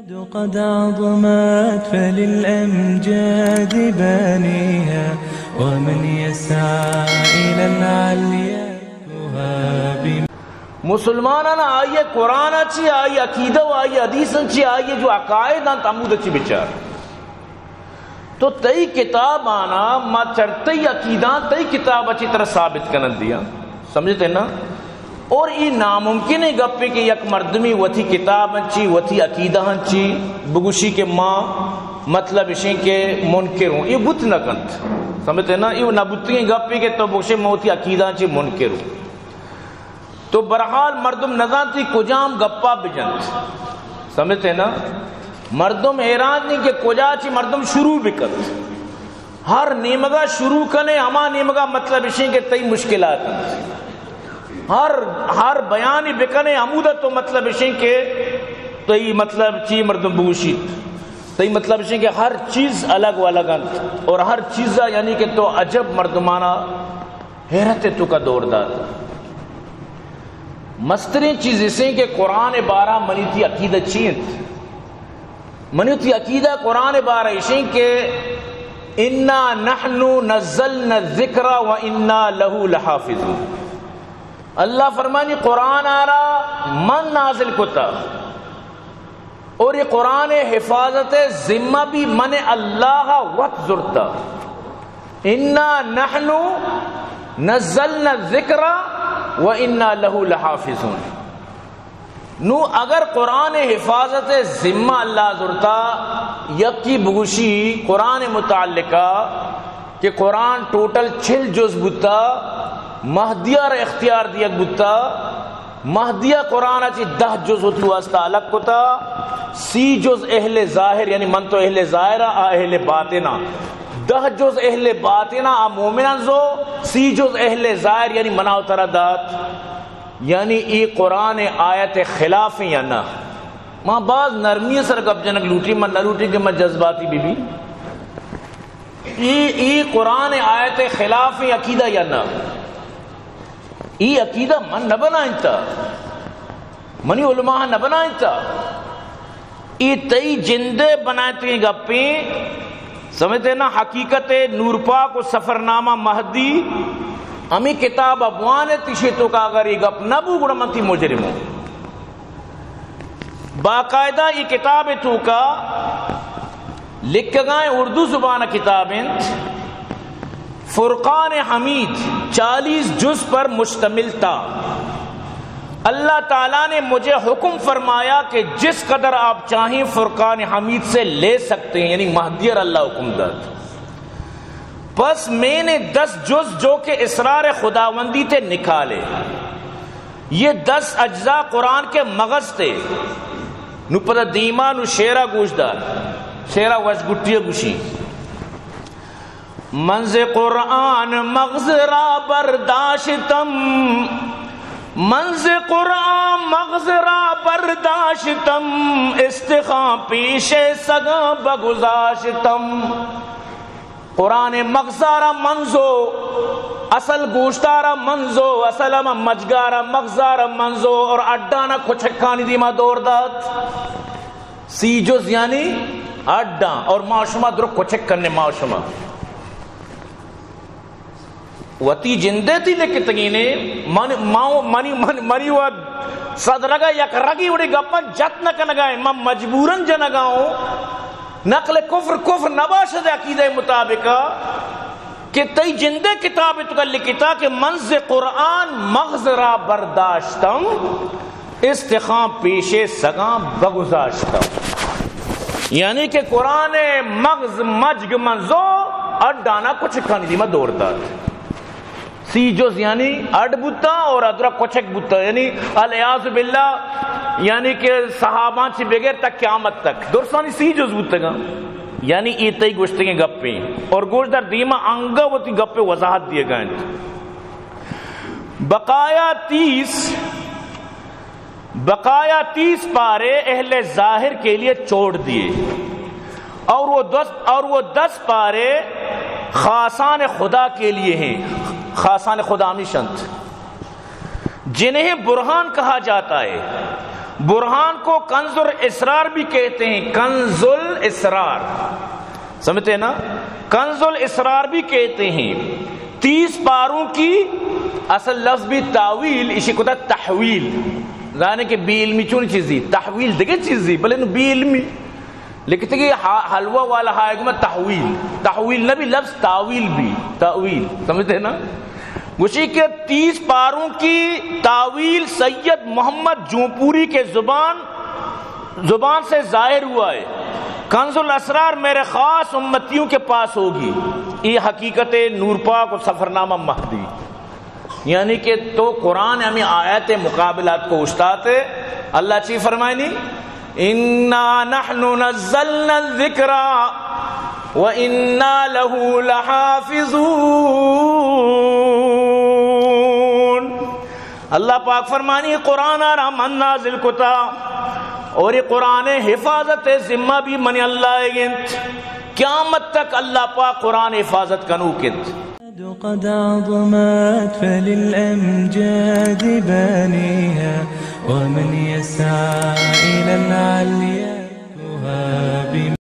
قد عظمت فللأمجاد بانيها ومن يسعى إلى العليا تهاب. مسلمانان آئیے قرآن اچھی آئیے عقیدہ آئیے حدیث اچھی آئیے جو عقائد آن تمود اچھی بچار تو تئی کتاب آنا ما چرتی عقیدہ تئی کتاب اچھی طرح ثابت کرن دیا سمجھتے نا. اور یہ ناممکن ہے گپے کہ یک مردمی وتھی کتاب انچی وتھی عقیدہ انچی بگوشی کے ماں مطلب اشیں کے منکر ہوں یہ بت نہ کنت سمجھتے نا. یہ نبتی گپے کہ تو بگوشی موتی عقیدہ انچی منکر ہوں تو برحال مردم نزانتی کجام گپا بجنت سمجھتے نا. مردم حیران نہیں کہ کجا چی مردم شروع بکت ہر نیمگا شروع کنے ہما نیمگا مطلب اشیں کے تئی مشکلات ہر بیانی بکنے عمودہ تو مطلب اشیں کے تو یہ مطلب چی مردم بوشید تو یہ مطلب اشیں کہ ہر چیز الگ و الگ انت اور ہر چیزہ یعنی کہ تو عجب مردمانہ حیرت تو کا دور داد مسترین چیز اسیں کہ قرآن بارہ منیتی عقیدہ چینت منیتی عقیدہ قرآن بارہ اشیں کہ انا نحن نزلنا الذکر و انا لہو لحافظون. اللہ فرمانی قرآن آ رہا من نازل کتا اور یہ قرآن حفاظت ذمہ بھی من اللہ وقت ضرورتا. انا نحن نزلنا الذکر و انا لہو لحافظون. نو اگر قرآن حفاظت ذمہ اللہ ضرورتا یکی بگوشی قرآن متعلقہ کہ قرآن ٹوٹل 6 جز بتا مہدیہ را اختیار دیا بتا مہدیہ قرآن اچھی 10 جز ہوتلو استا الگ کتا 30 جز اہل ظاہر یعنی من تو اہل ظاہرہ اہل باطنہ 10 جز اہل باطنہ مومنان زو 30 جز اہل ظاہر یعنی مناو تردات یعنی ای قرآن آیت خلاف یا نہ. ماں بعض نرمی سر گپ جنک لوٹی من نہ لوٹی کہ میں جذباتی بی ای قرآن آیت خلاف عقیدہ یا نہ ای عقیدہ من نہ بنائیں تا منی علماء نہ بنائیں تا ای تئی جندے بنائیں گپیں سمجھتے نا. حقیقت نور پاک و سفرنامہ مہدی امی کتاب ابوان تیشے تو کا اگر یہ گپ نبو گڑمتی مجرموں باقاعدہ یہ کتاب تو کا لکھ گائیں اردو زبان کتابیں فرقان حمید 40 جز پر مشتمل تھا. اللہ تعالیٰ نے مجھے حکم فرمایا کہ جس قدر آپ چاہیں فرقان حمید سے لے سکتے ہیں یعنی مہدیہ اللہ حکم داد. بس میں نے 10 جز جو کہ اسرار خداوندی تھے نکالے. یہ 10 اجزاء قرآن کے مغز تھے. نو پتہ دیما نو شیرہ گوشدار شیرہ وش گٹیا گوشی منز قرآن مغز را برداشتم منز قرآن مغز را برداشتم استخاں پیش سگاں بگزاشتم. قرآن مغزارا منزو اصل گوشتارا منزو اصل مجگارا مغزارا منزو اور اڈانا کچھکانی دیما دور دات 30 جز یعنی اڈا اور معاشمہ در کچھک کرنے معاشمہ وتی جندے تھی لکھ تگینے منی ود صدرگا یک رگی وڑی گپا جت نہ کنگائیں میں مجبوراً جنگاؤں نقل کفر نباشد عقیدہ مطابقہ کہ تئی جندے کتاب تو لکھتا کہ منز قرآن مغز را برداشتم استخاں پیشے سگاں بگزاشتم یعنی کہ قرآن مغز مجگ منزو اڈانا کچھ کھانی دی میں دوڑتا 30 جز یعنی اڈ بوتا اور ادرا کچھک بوتا یعنی الیاذ باللہ یعنی کہ صحابان سے بغیر تک قیامت تک درسانی 30 جز بوتا گا یعنی ایتائی گوشتیں گپیں اور گوشت در دیما انگا ہوتی گپے وضاحت دیے گئے. بقایا 30 پارے اہل ظاہر کے لیے چھوڑ دیے اور وہ 10 پارے خاصان خدا کے لیے ہیں. خاصان خدا ہمیشنت جنہیں برہان کہا جاتا ہے برہان کو کنز الاسرار بھی کہتے ہیں، کنز الاسرار، سمجھتے ہیں نا، کنز الاسرار بھی کہتے ہیں۔ 30 پاروں کی اصل لفظ بھی تاویل، اسی کو تحویل، یعنی کہ بی علمی چون چیزی تحویل دیکھے چیزی بلے بی علمی لکھتے کہ حلوہ والا ہائے گا تحویل، تحویل نہ بھی لفظ تاویل بھی، تاویل سمجھتے ہیں نا۔ گوشی کے 30 پاروں کی تاویل سید محمد جونپوری کے زبان سے ظاہر ہوا ہے۔ کنز الاسرار میرے خاص امتیوں کے پاس ہوگی، یہ حقیقت نور پاک و سفرنامہ مہدی، یعنی کہ تو قرآن ہمیں آیت مقابلات کو استاد ہے۔ اللہ چی فرمائنی اِنَّا نَحْنُ نَزَّلْنَا الذِّكْرَ وَإِنَّا لَهُ لَحَافِظُونَ۔ اللہ پاک فرمانی قرآن ہم نازل کتا اور یہ قرآن حفاظت ذمہ بھی من اللہ گنت، قیامت تک اللہ پاک قرآن حفاظت کنو کنت۔ قد عظمت فللأمجاد بانيها ومن يسعى إلى العليا